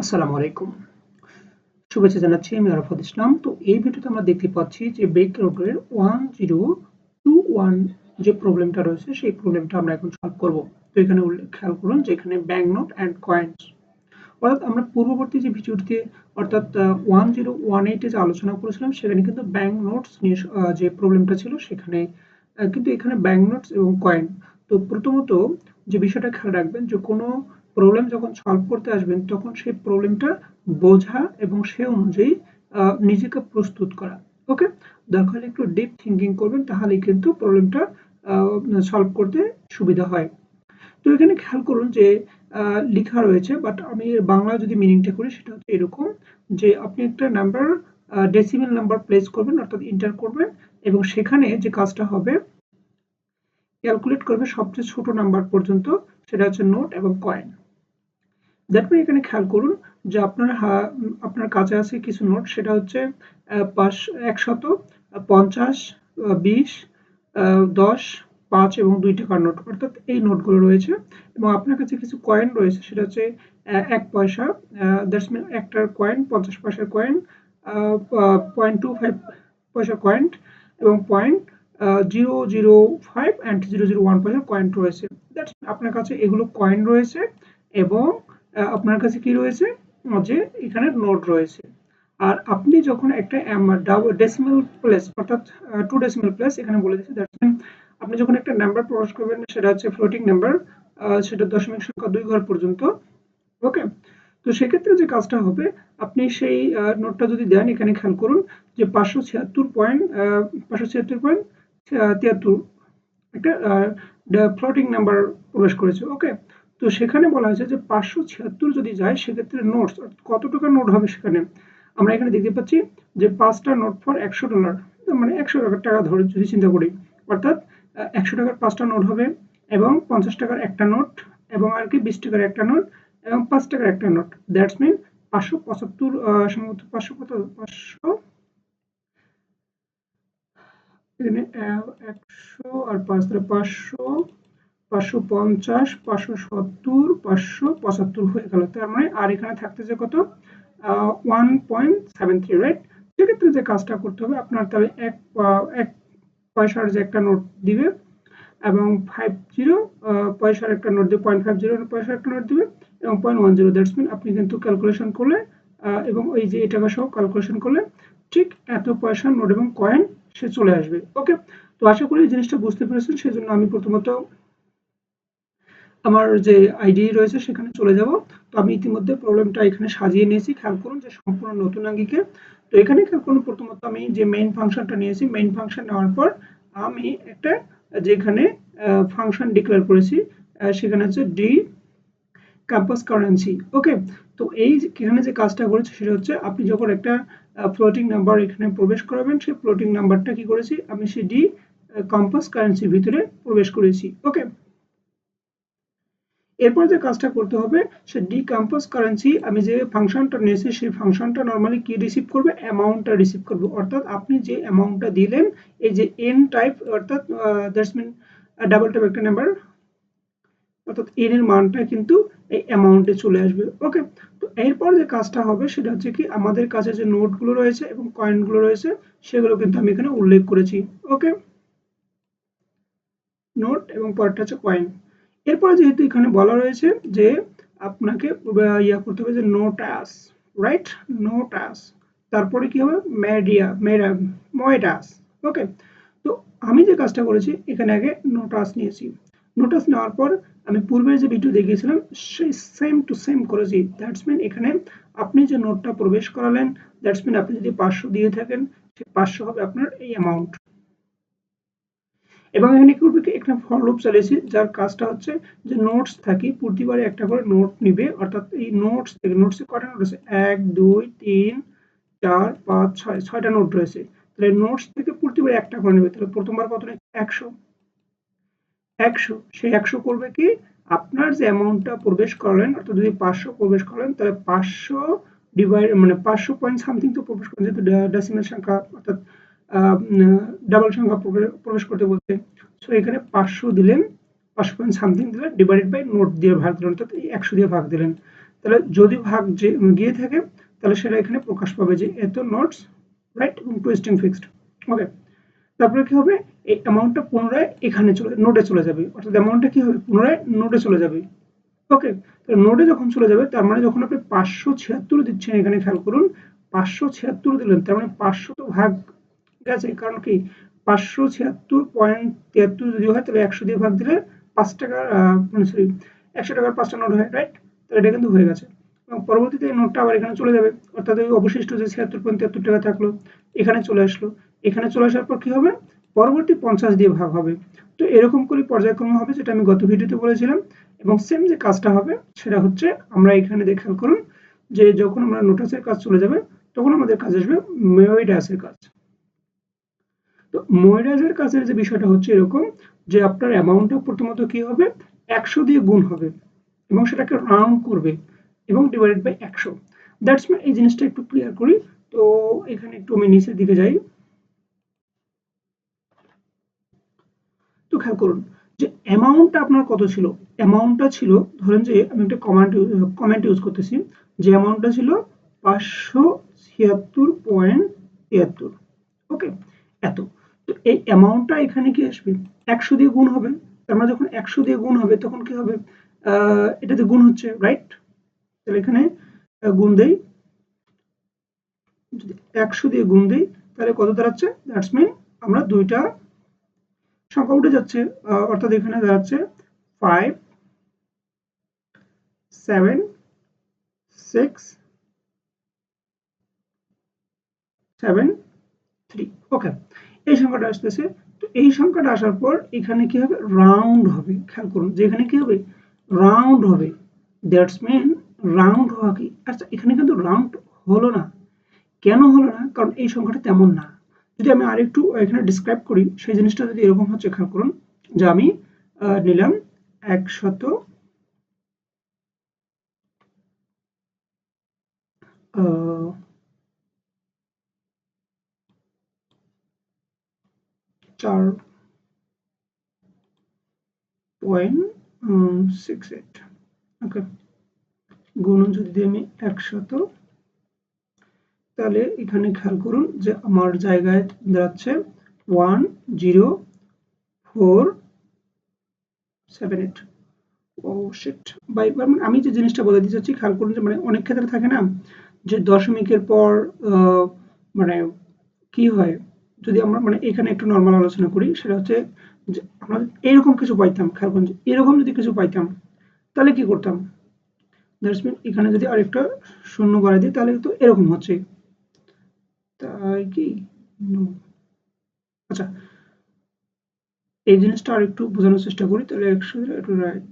আসসালামু আলাইকুম। শুভেচ্ছা জানাচ্ছি আমি আরাফাত ইসলাম। তো এই ভিডিওতে আমরা দেখতে পাচ্ছি যে বেক রোডের 1021 যে প্রবলেমটা রয়েছে সেই প্রবলেমটা আমরা এখন সলভ করব। তো এখানে খেয়াল করুন যে এখানে ব্যাংক নোট অ্যান্ড কয়েনস অর্থাৎ আমরা পূর্ববর্তী যে ভিডিওটিতে অর্থাৎ 1018 এ যে আলোচনা করেছিলাম সেখানে কিন্তু ব্যাংক নোটস নিয়ে যে প্রবলেমটা ছিল সেখানে কিন্তু এখানে ব্যাংক নোটস এবং কয়েন। তো প্রথমত যে বিষয়টা খেয়াল রাখবেন যে কোনো প্রবলেম যখন সলভ করতে আসবেন তখন সেই প্রবলেমটা বোঝা এবং সে অনুযায়ী নিজেকে প্রস্তুত করা। ওকে, দরকার হলে একটু ডিপ থিঙ্কিং করবেন, তাহলেই কিন্তু প্রবলেমটা সলভ করতে সুবিধা হয়। তো এখানে খেয়াল করুন যে লিখা রয়েছে, বাট আমি বাংলা যদি মিনিংটা করি সেটা হচ্ছে এরকম যে আপনি একটা নাম্বার ডেসিমেল নাম্বার প্লেস করবেন অর্থাৎ এন্টার করবেন এবং সেখানে যে কাজটা হবে ক্যালকুলেট করবে সবচেয়ে ছোট নাম্বার পর্যন্ত, সেটা হচ্ছে নোট এবং কয়েন। দ্যাট মিন এখানে খেয়াল করুন যে আপনার কাছে আছে কিছু নোট, সেটা হচ্ছে 100, 50, 20, 10, 5 এবং 2 টাকার নোট, অর্থাৎ এই নোটগুলো রয়েছে। এবং আপনার কাছে কিছু কয়েন রয়েছে, সেটা হচ্ছে 1 পয়সা, দ্যাটস মিন একটার কয়েন, 50 পয়সার কয়েন, 0.25 পয়সার কয়েন এবং 0.005 অ্যান্ড 0.001 পয়সার কয়েন রয়েছে। দ্যাটস আপনার কাছে এগুলো কয়েন রয়েছে এবং আপনার কাছে কি রয়েছে যে এখানে নোট রয়েছে। আর আপনি যখন একটা ডেসিমাল প্লেস অর্থাৎ 2 ডেসিমাল প্লেস এখানে বলে দিচ্ছি, দ্যাটস মিন আপনি যখন একটা নাম্বার প্রকাশ করবেন সেটা হচ্ছে ফ্লোটিং নাম্বার, সেটা দশমিক সংখ্যা 2 ঘর পর্যন্ত। ওকে, তো সেক্ষেত্রে যে কাজটা হবে আপনি সেই নোটটা যদি দেন, এখানে খেয়াল করুন যে 576.73 একটা ফ্লোটিং নাম্বার প্রবেশ করেছে। ওকে, তো সেখানে বলা হয়েছে যে 576 যদি যায় সেক্ষেত্রে নোটস কত টাকার নোট হবে সেখানে আমরা এখানে দেখতে পাচ্ছি যে 5টা নোট ফর $100, মানে 100 টাকা ধরে যদি চিন্তা করি, অর্থাৎ 100 টাকার 5টা নোট হবে এবং 50 টাকার একটা নোট এবং আর কি 20 টাকার একটা নোট এবং 5 টাকার একটা নোট। দ্যাটস মিন 575 সম্ভবত 500 কত 500 এখানে 100 আর 5 তাহলে 500, 550, 570, 575 হয়ে গেল। তার মানে আর এখানে থাকতেছে কত 1.73, রাইট? সেক্ষেত্রে যে কাজটা করতে হবে আপনার তাহলে এক পয়সার যে একটা নোট দিবে এবং 50 পয়সার একটা নোট দিয়ে 0.50 পয়সার একটা নোট দিবে এবং 0.10, দ্যাটস মিন আপনি কিন্তু ক্যালকুলেশন করলে এবং ওই যে এই টাকা সহ ক্যালকুলেশন করলে ঠিক এত পয়সার নোট এবং কয়েন সে চলে আসবে। ওকে, তো আশা করি এই জিনিসটা বুঝতে পেরেছেন। সেজন্য আমি প্রথমত আমার যে আইডি রয়েছে সেখানে চলে যাব। তো আমি ইতিমধ্যে প্রবলেমটা এখানে সাজিয়ে নিয়েছি, খেয়াল করুন যে সম্পূর্ণ নতুন আঙ্গিকে। তো এখানে খেয়াল করুন প্রথমত আমি যে মেইন ফাংশনটা নিয়েছি, মেইন ফাংশন নেওয়ার পর আমি একটা যেখানে ফাংশন ডিক্লেয়ার করেছি সেখানে হচ্ছে ডি ক্যাম্পাস কারেন্সি। ওকে, তো এই এখানে যে কাজটা করেছে সেটা হচ্ছে আপনি যখন একটা ফ্লোটিং নাম্বার এখানে প্রবেশ করাবেন সেই ফ্লোটিং নাম্বারটা কি করেছি আমি সেই ডি ক্যাম্পাস কারেন্সির ভিতরে প্রবেশ করেছি। ওকে, এরপর যে কাজটা করতে হবে সে ডিকম্পোজ কারেন্সি আমি যে ফাংশনটা নিয়েছি সেই ফাংশনটা নরমালি কি রিসিভ করবে, অ্যামাউন্টটা রিসিভ করবে। অর্থাৎ আপনি যে অ্যামাউন্টটা দিলেন এই যে এন টাইপ অর্থাৎ দ্যাটস মিন ডাবল টাইপ একটা নাম্বার অর্থাৎ এন এর মানটা কিন্তু এই অ্যামাউন্টে চলে আসবে। ওকে, তো এরপর যে কাজটা হবে সেটা হচ্ছে কি আমাদের কাছে যে নোটগুলো রয়েছে এবং কয়েনগুলো রয়েছে সেগুলো কিন্তু আমি এখানে উল্লেখ করেছি। ওকে, নোট এবং পরেরটা হচ্ছে কয়েন। এরপরে যেহেতু এখানে বলা রয়েছে যে আপনাকে ইয়া করতে হবে যে নোটাস, রাইট? নোটাস, তারপরে কি হবে ময়ডাস। ওকে, তো আমি যে কাজটা করেছি এখানে আগে নোটাস নিয়েছি। নোটাস নেওয়ার পর আমি পূর্বে যে ভিডিও দেখিয়েছিলাম সেই সেম টু সেম করেছি। দ্যাটস মিন এখানে আপনি যে নোটটা প্রবেশ করালেন, দ্যাটস মিন আপনি যদি 500 দিয়ে থাকেন সেই 500 হবে আপনার এই অ্যামাউন্ট। এবং এখানে কি করবে কি একটা ফর লুপ চালিয়েছি যার কাজটা হচ্ছে যে নোটস থাকি প্রতিবারে একটা করে নোট নিবে, অর্থাৎ এই নোটস থেকে নোটসে কয়টা নোট আছে 1 2 3 4 5 6 6টা নোট রয়েছে। তাহলে নোটস থেকে প্রতিবার একটা করে নেবে। তাহলে প্রথমবার কত নেয় 100 100 সেই 100 করবে কি আপনার যে অ্যামাউন্টটা প্রবেশ করালেন, অর্থাৎ যদি 500 প্রবেশ করেন তাহলে 500 ডিভাইড মানে 500 পয়েন্ট সামথিং তো প্রবেশ করেন, যেহেতু ডেসিমেল সংখ্যা অর্থাৎ ডাবল সংখ্যা প্রবেশ করতে বলছে। সো এখানে 500 দিলেন, 500 পয়েন্ট সামথিং দিলেন ডিভাইডেড বাই নোট দিয়ে ভাগ দিলেন, অর্থাৎ 100 দিয়ে ভাগ দিলেন। তাহলে যদি ভাগ যে গিয়ে থাকে তাহলে সেটা এখানে প্রকাশ পাবে যে এত নোটস, রাইট, এবং টুইস্টিং ফিক্সড। ওকে, তারপরে কি হবে, এই অ্যামাউন্টটা পুনরায় এখানে নোটে চলে যাবে, অর্থাৎ অ্যামাউন্টটা কি হবে পুনরায় নোটে চলে যাবে। ওকে, তো নোটে যখন চলে যাবে তার মানে যখন আপনি 576 দিচ্ছেন, এখানে খেয়াল করুন 576 দিলেন, তার মানে 500 তো ভাগ গেছে, কারণ কি 576.73 যদি হয় তাহলে 100 দিয়ে ভাগ দিলে 5 টাকা সরি 100 টাকার 5টা নোট হয়, রাইট। তাহলে এটা কিন্তু হয়ে গেছে, এবং পরবর্তীতে এই নোটটা আবার এখানে চলে যাবে, অর্থাৎ ওই অবশিষ্ট যে 76.73 টাকা থাকলো এখানে চলে আসলো। এখানে চলে আসার পর কি হবে, পরবর্তী 50 দিয়ে ভাগ হবে। তো এরকম করে পর্যায়ক্রমে হবে, যেটা আমি গত ভিডিওতে বলেছিলাম। এবং সেম যে কাজটা হবে সেটা হচ্ছে আমরা এখানে খেয়াল করুন যে যখন আমরা নোটাসের কাজ চলে যাবে তখন আমাদের কাজ আসবে মেওয়েডাসের কাজ। তো মেওয়েডাসের কাজের যে বিষয়টা হচ্ছে এরকম যে আপনার অ্যামাউন্টটা প্রথমত কি হবে, 100 দিয়ে গুণ হবে এবং সেটাকে রাউন্ড করবে এবং ডিভাইডেড বাই 100। দ্যাটস মিন এই জিনিসটা একটু ক্লিয়ার করি। তো এখানে একটু আমি নিচের দিকে যাই। তো খেয়াল করুন যে অ্যামাউন্টটা আপনার কত ছিল, অ্যামাউন্টটা ছিল, ধরেন যে আমি একটা কমেন্ট ইউজ করতেছি, যে অ্যামাউন্টটা ছিল 576.73। ওকে, এত। তো এই অ্যামাউন্টটা এখানে কি আসবে, 100 দিয়ে গুণ হবে। তার মানে যখন 100 দিয়ে গুণ হবে তখন কি হবে, এটাতে গুণ হচ্ছে, রাইট। তাহলে এখানে গুণ দেই, যদি 100 দিয়ে গুণ দেই তাহলে কত দাঁড়াচ্ছে, দ্যাটস মিন আমরা দুইটা সংখ্যা উঠে যাচ্ছে, অর্থাৎ এখানে দাঁড়াচ্ছে 5 7 6 7 3। ওকে, এই সংখ্যাটা আসতেছে। তো এই সংখ্যাটা আসার পর এখানে কি হবে, রাউন্ড হবে। খেয়াল করুন যে এখানে কি হবে, রাউন্ড হবে। দ্যাটস মিন রাউন্ড হওয়া কি, আচ্ছা এখানে কিন্তু রাউন্ড হলো না, কেন হলো না, কারণ এই সংখ্যাটা তেমন না। যদি আমি আরেকটু এখানে ডিসক্রাইব করি সেই জিনিসটা যদি এরকম হচ্ছে, খেয়াল করুন যে আমি নিলাম 100 4.68। ওকে, গুণন যদি আমি 100, তাহলে এখানে খেয়াল করুন যে আমার জায়গায় দাঁড়াচ্ছে 10478। ও শিট, বাই, আমি যে জিনিসটা বলে দিতে চাচ্ছি খেয়াল করুন যে মানে অনেক ক্ষেত্রে থাকে না যে দশমিকের পর মানে কি হয়, যদি আমরা মানে এখানে একটু নর্মাল আলোচনা করি, সেটা হচ্ছে যে আমরা এরকম কিছু পাইতাম, খেয়াল করুন যে এরকম যদি কিছু পাইতাম তাহলে কি করতাম, দ্যাটস মিন এখানে যদি আরেকটা শূন্য করে দিই তাহলে তো এরকম হচ্ছে, তাই কি, আচ্ছা এই জিনিসটা আর একটু বোঝানোর চেষ্টা করি, তাহলে একশো একটু রাইট।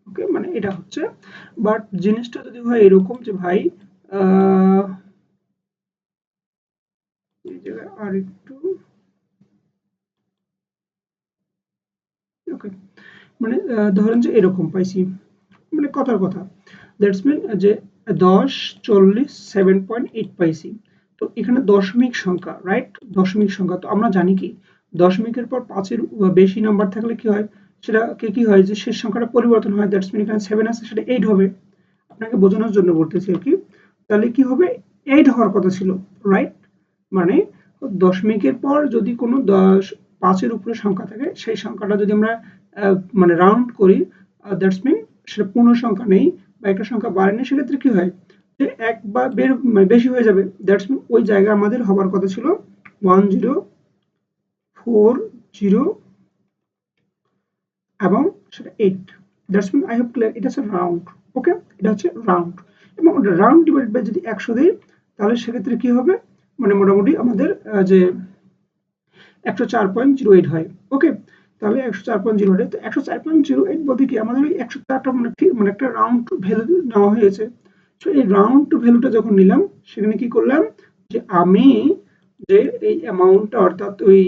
ওকে, মানে এটা হচ্ছে, বাট জিনিসটা যদি হয় এরকম যে ভাই এই জায়গায় আর একটু, ওকে, মানে ধরেন যে এরকম পাইছি, মানে কথার কথা, দ্যাটস মিন যে 10 40 7.8 পাইছি। তো এখানে দশমিক সংখ্যা, রাইট, দশমিক সংখ্যা, তো আমরা জানি কি দশমিকের পর 5-এর বেশি নাম্বার থাকলে কি হয়, সেটা কি হয় যে শেষ সংখ্যাটা পরিবর্তন হয়, দ্যাটস মিন এখানে 7 আছে সেটা 8 হবে, আপনাকে বোঝানোর জন্য বলতেছি আর কি। তাহলে কি হবে, 8 হওয়ার কথা ছিল, রাইট। মানে দশমিকের পর যদি কোনো 5-এর উপরে সংখ্যা থাকে সেই সংখ্যাটা যদি আমরা মানে রাউন্ড করি, দ্যাটস মিন সেটা পূর্ণ সংখ্যা নেই বা একটা সংখ্যা বাড়েনি, সেক্ষেত্রে কি হয় যে এক বা মানে বেশি হয়ে যাবে, দ্যাটস মিন ওই জায়গায় আমাদের হবার কথা ছিল 1040 এবং সেটা 8, that's mean I have clear, এটা হচ্ছে রাউন্ড। ওকে, এটা হচ্ছে রাউন্ড, এবং রাউন্ড ডিভাইড বাই যদি 100 দিই তাহলে সেক্ষেত্রে কি হবে, মানে মোটামুটি আমাদের যে 104.08 হয়। ওকে, তাহলে 104.08, তো 104.08 বলতে কি আমাদের ওই 104টা মানে ঠিক মানে একটা রাউন্ড ভ্যালু নেওয়া হয়েছে। তো এই রাউন্ড ভ্যালুটা যখন নিলাম সেখানে কি করলাম যে আমি যে এই অ্যামাউন্টটা অর্থাৎ ওই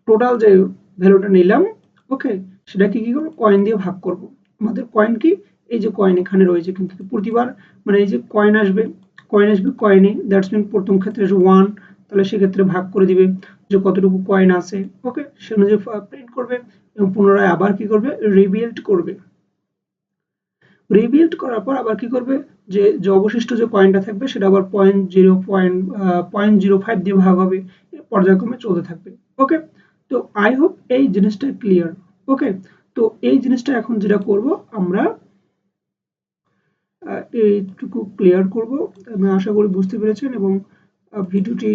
টোটাল যে ভ্যালুটা নিলাম, ওকে, সেটাকে কি করবো, কয়েন দিয়ে ভাগ করব। আমাদের কয়েন কি, এই যে কয়েন এখানে রয়েছে, কিন্তু প্রতিবার মানে এই যে কয়েন আসবে কয়েনে, দ্যাটস মিন প্রথম ক্ষেত্রে 1, তাহলে সেক্ষেত্রে ভাগ করে দিবে যে কতটুকু কয়েন আছে, ওকে, সে অনুযায়ী প্রিন্ট করবে এবং পুনরায় আবার কি করবে, রিবিল্ড করবে। রিবিল্ড করার পর আবার কি করবে, যে অবশিষ্ট যে পয়েন্টটা থাকবে সেটা আবার 0.05 দিয়ে ভাগ হবে, পর্যায়ক্রমে চলতে থাকবে। ওকে, তো আই হোপ এই জিনিসটা ক্লিয়ার। ওকে, তো এই জিনিসটা এখন যেটা করব আমরা এইটুকু ক্লিয়ার করব। আমি আশা করি বুঝতে পেরেছেন, এবং ভিডিওটি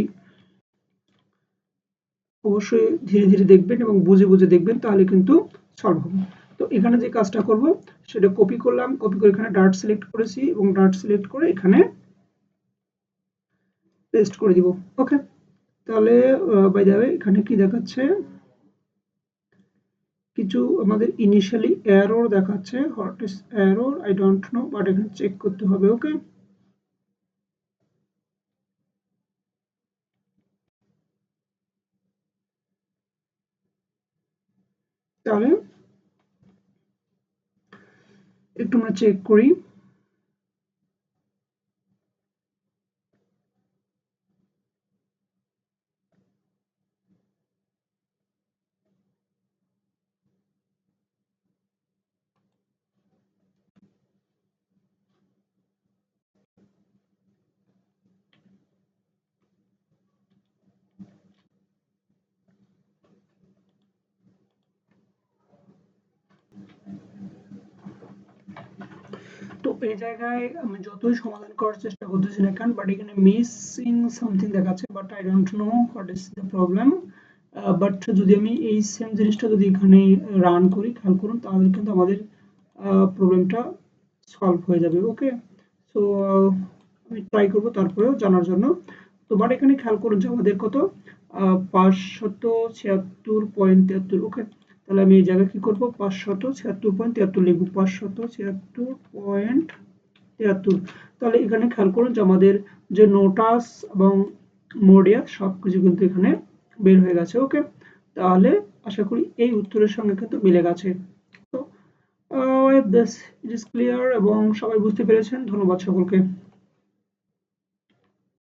অবশ্যই ধীরে ধীরে দেখবেন এবং বুঝে বুঝে দেখবেন, তাহলে কিন্তু সলভ হবে। তো এখানে যে কাজটা করব সেটা কপি করলাম, কপি করে এখানে ডার্ট সিলেক্ট করেছি এবং ডার্ট সিলেক্ট করে এখানে পেস্ট করে দিব। ওকে, তাহলে বাই দ্য ওয়ে এখানে কি দেখাচ্ছে, কিছু আমাদের ইনিশিয়ালি এরর দেখাচ্ছে। What is error I don't know, but এখানে চেক করতে হবে। ওকে, তাহলে একটু আমরা চেক করি। তো এই জায়গায় আমি যতই সমাধান করার চেষ্টা করতেছি না কেন, বাট এখানে মিসিং সামথিং দেখাচ্ছে, but I don't know what is the problem. But যদি আমি এই সেম জিনিসটা যদি এখানে রান করি, খেয়াল করুন, তাহলে কিন্তু আমাদের প্রবলেমটা সলভ হয়ে যাবে। ওকে, সো আমি ট্রাই করবো তারপরেও জানার জন্য। তো বাট এখানে খেয়াল করুন যে আমাদের কত, 576.73। ওকে, তাহলে আমি এই জায়গায় কি করবো, 576.73 লিখবো, 576.73। তাহলে এখানে খেয়াল করুন যে আমাদের যে নোটাস এবং মোডিয়া সবকিছু কিন্তু এখানে বের হয়ে গেছে। ওকে, তাহলে আশা করি এই উত্তরের সঙ্গে কিন্তু মিলে গেছে। তো দিস ইট ইজ ক্লিয়ার এবং সবাই বুঝতে পেরেছেন। ধন্যবাদ সকলকে।